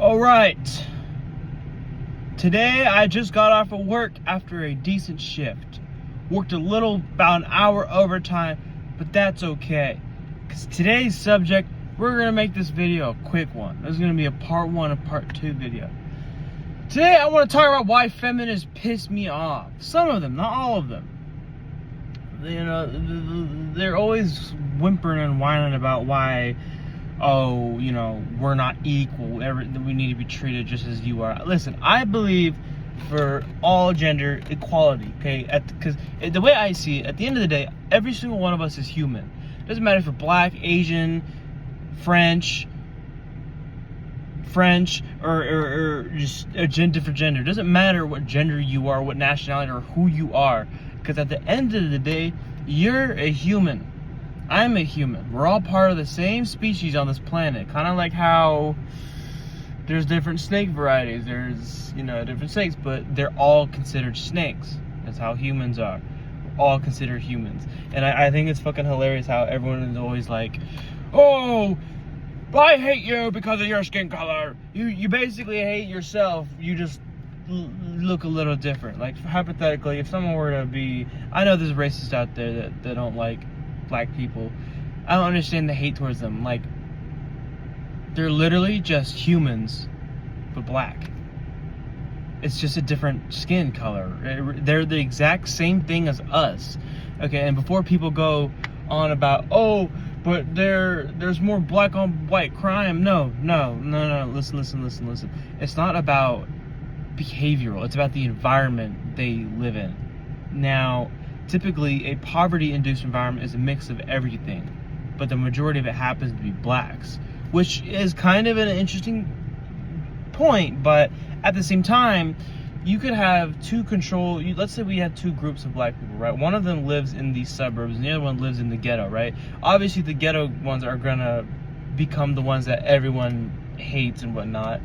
Alright, today I just got off of work after a decent shift. Worked a little, about an hour overtime, but that's okay. Because today's subject, we're going to make this video a quick one. This is going to be a part 1 and part 2 video. Today I want to talk about why feminists piss me off. Some of them, not all of them. You know, they're always whimpering and whining about why, oh, you know, we're not equal, we need to be treated just as you are. Listen, I believe for all gender equality, okay? Because the way I see it, at the end of the day, every single one of us is human. It doesn't matter if you're black, Asian, French, or just a different gender. It doesn't matter what gender you are, what nationality, or who you are. Because at the end of the day, you're a human. I'm a human. We're all part of the same species on this planet. Kind of like how there's different snake varieties. There's, you know, different snakes, but they're all considered snakes. That's how humans are. We're all considered humans. And I think it's fucking hilarious how everyone is always like, oh, I hate you because of your skin color. You basically hate yourself. You just look a little different. Like, hypothetically, if someone were to be, I know there's racists out there that don't like black people. I don't understand the hate towards them. Like, they're literally just humans, but black. It's just a different skin color. They're the exact same thing as us. Okay, and before people go on about, oh, but there's more black on white crime. No. Listen. It's not about behavioral. It's about the environment they live in. Now, typically, a poverty-induced environment is a mix of everything, but the majority of it happens to be blacks, which is kind of an interesting point. But at the same time, you could have let's say we had two groups of black people, right? One of them lives in the suburbs and the other one lives in the ghetto, right? Obviously, the ghetto ones are gonna become the ones that everyone hates and whatnot,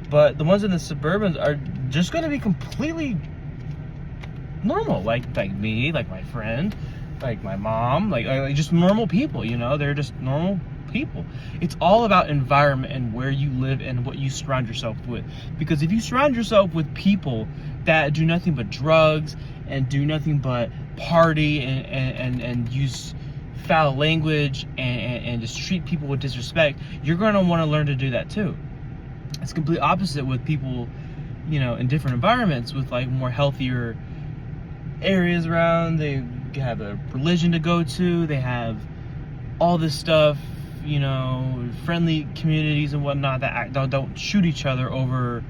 but the ones in the suburbans are just gonna be completely normal, like me, like my friend, like my mom, like just normal people, you know? They're just normal people. It's all about environment and where you live and what you surround yourself with. Because if you surround yourself with people that do nothing but drugs and do nothing but party and use foul language and just treat people with disrespect, you're going to want to learn to do that too. It's complete opposite with people, you know, in different environments with like more healthier areas around. They have a religion to go to, they have all this stuff, you know, friendly communities and whatnot that don't shoot each other over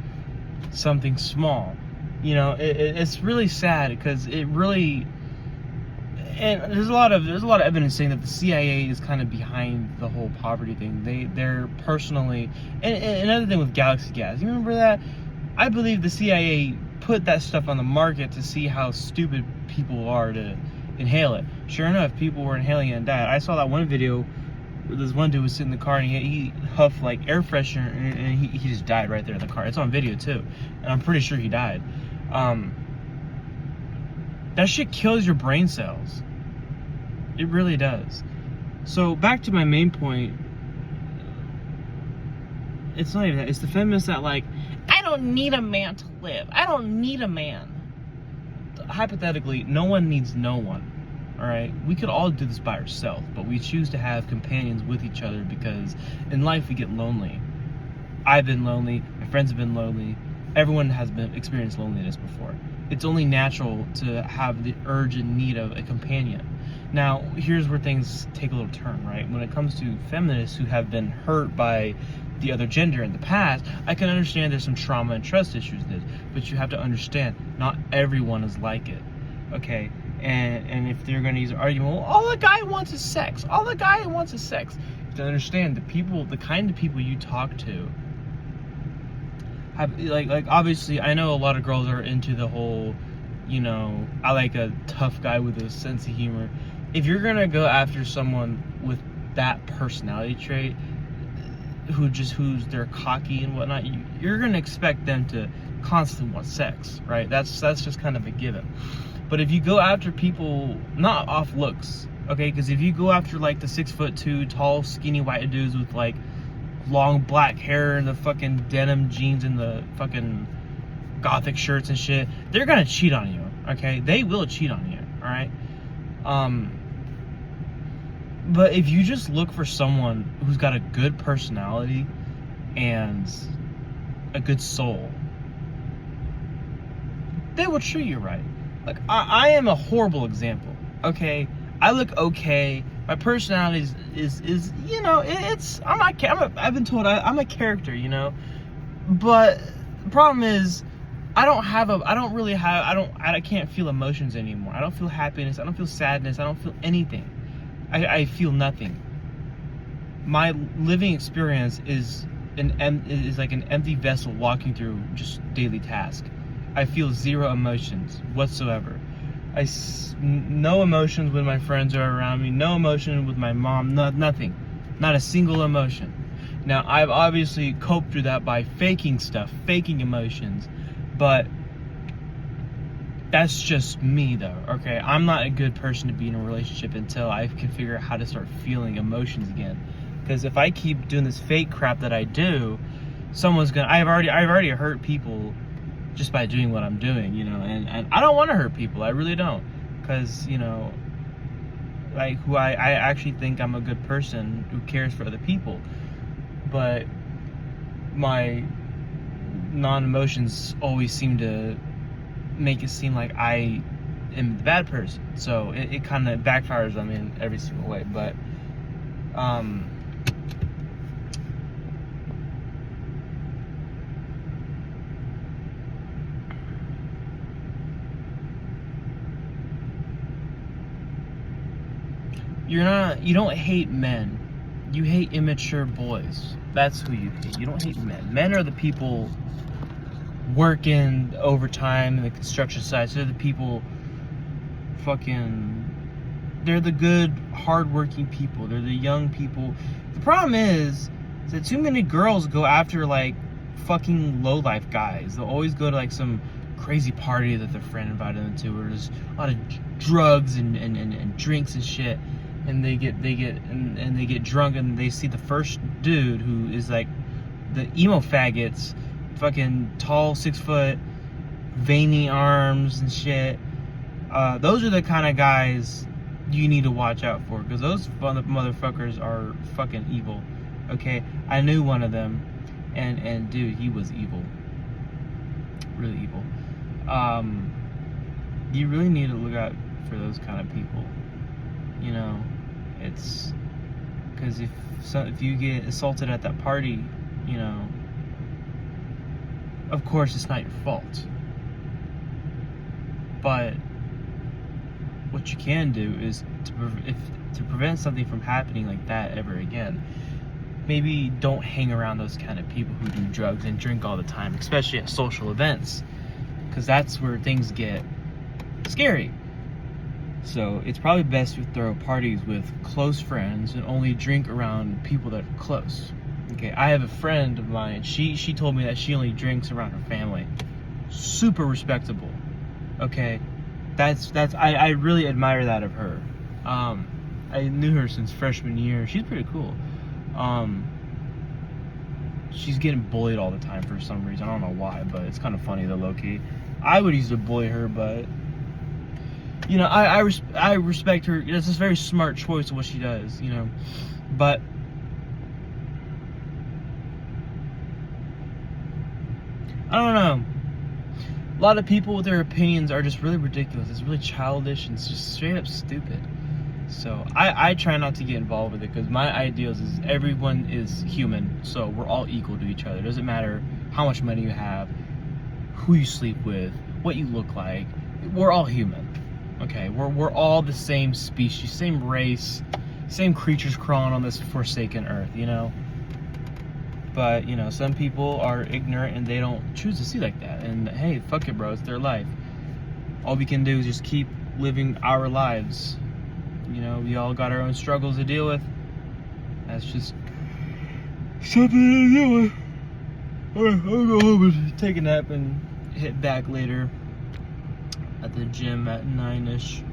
something small. You know, it's really sad because it really, and there's a lot of evidence saying that the CIA is kind of behind the whole poverty thing. They're personally, and another thing with Galaxy Gas, you remember that? I believe the CIA put that stuff on the market to see how stupid people are to inhale it. Sure enough, people were inhaling it and died. I saw that one video where this one dude was sitting in the car and he huffed like air freshener and he just died right there in the car. It's on video too, and I'm pretty sure he died. That shit kills your brain cells. It really does. So back to my main point. It's not even that. It's the feminists that like, I don't need a man to live. I don't need a man. Hypothetically, no one needs no one. Alright? We could all do this by ourselves, but we choose to have companions with each other because in life we get lonely. I've been lonely, my friends have been lonely, everyone has experienced loneliness before. It's only natural to have the urge and need of a companion. Now, here's where things take a little turn, right? When it comes to feminists who have been hurt by the other gender in the past, I can understand there's some trauma and trust issues there, but you have to understand, not everyone is like it, okay? And if they're going to use an argument, well, all the guy wants is sex. All the guy wants is sex. You have to understand the kind of people you talk to have, like obviously, I know a lot of girls are into the whole, you know, I like a tough guy with a sense of humor. If you're going to go after someone with that personality trait, who's they're cocky and whatnot, you're going to expect them to constantly want sex, right? That's just kind of a given. But if you go after people, not off looks, okay? Because if you go after like the 6'2" tall, skinny white dudes with like long black hair and the fucking denim jeans and the fucking gothic shirts and shit, they're gonna cheat on you, okay? They will cheat on you, alright? But if you just look for someone who's got a good personality and a good soul, they will treat you right. Like, I am a horrible example, okay? I look okay. My personality is you know, I've been told I'm a character, you know? But the problem is, I can't feel emotions anymore. I don't feel happiness. I don't feel sadness. I don't feel anything. I feel nothing. My living experience is like an empty vessel walking through just daily tasks. I feel zero emotions whatsoever. No emotions when my friends are around me. No emotion with my mom. Nothing. Not a single emotion. Now, I've obviously coped through that by faking stuff, faking emotions, but that's just me, though, okay? I'm not a good person to be in a relationship until I can figure out how to start feeling emotions again. Because if I keep doing this fake crap that I do, I've already hurt people just by doing what I'm doing, you know, and I don't want to hurt people. I really don't. Because, you know, like, I actually think I'm a good person who cares for other people. But my non-emotions always seem to make it seem like I am the bad person. So it kind of backfires on me in every single way. But, you don't hate men. You hate immature boys. That's who you hate. You don't hate men. Men are the people working overtime in the construction sites. They're the people they're the good, hardworking people. They're the young people. The problem is that too many girls go after, like, fucking low-life guys. They'll always go to, like, some crazy party that their friend invited them to, where there's a lot of drugs and drinks and shit. And they get drunk, and they see the first dude who is like the emo faggots, fucking tall, 6 foot, veiny arms and shit. Those are the kind of guys you need to watch out for, because those motherfuckers are fucking evil. Okay, I knew one of them, and dude, he was evil, really evil. You really need to look out for those kind of people. You know, it's because if you get assaulted at that party, you know, of course it's not your fault. But what you can do is to prevent something from happening like that ever again, maybe don't hang around those kind of people who do drugs and drink all the time, especially at social events, because that's where things get scary. So it's probably best to throw parties with close friends and only drink around people that are close. Okay, I have a friend of mine. She told me that she only drinks around her family. Super respectable. Okay, I really admire that of her. I knew her since freshman year. She's pretty cool. She's getting bullied all the time for some reason. I don't know why, but it's kind of funny though, low key. I would used to bully her, but you know, I respect her. It's a very smart choice of what she does, you know. But I don't know. A lot of people with their opinions are just really ridiculous. It's really childish and it's just straight up stupid. So I try not to get involved with it, because my ideals is everyone is human, so we're all equal to each other. It doesn't matter how much money you have, who you sleep with, what you look like. We're all human. Okay, we're all the same species, same race, same creatures crawling on this forsaken earth, you know? But, you know, some people are ignorant and they don't choose to see like that. And hey, fuck it, bro, it's their life. All we can do is just keep living our lives. You know, we all got our own struggles to deal with. That's just something to deal with. Alright, I'll go home and take a nap and hit back later at the gym at 9-ish.